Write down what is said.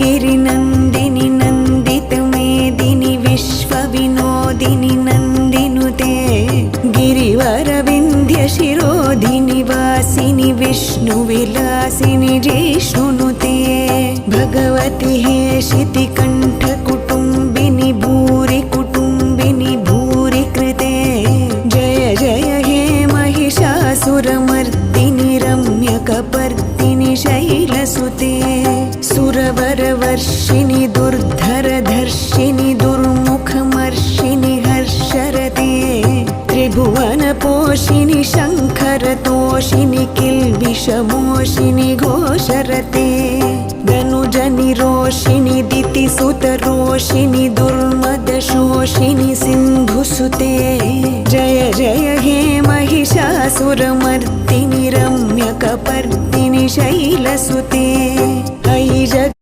गिरिनन्दिनि नन्दितमेदिनि विश्वविनोदिनि नन्दिनुते गिरिवरविन्ध्यशिरोधिनि वासिनि विष्णुविलासिनि जिष्णुनुते भगवति हेशितिकण्ठकुटुम्बिनि भूरि कुटुम्बिनि भूरि कृते जय जय हे महिषासुरमर्दिनि रम्यकपर्दिनि शैलसुते सुरवरवर्षिणि दुर्धरधर्षिणि दुर्मुखमर्षिणि हर्षरते त्रिभुवनपोषिणि शङ्खरतोषिणि किल्बिषमोषिणि घोषरते धनुजनिरोषिणि दितिसुतरोषिणि दुर्मदशोषिणि सिन्धुसुते जय जय हे महिषासुरमर्दिनि रम्यकपर्दिनि शैलसुते ऐ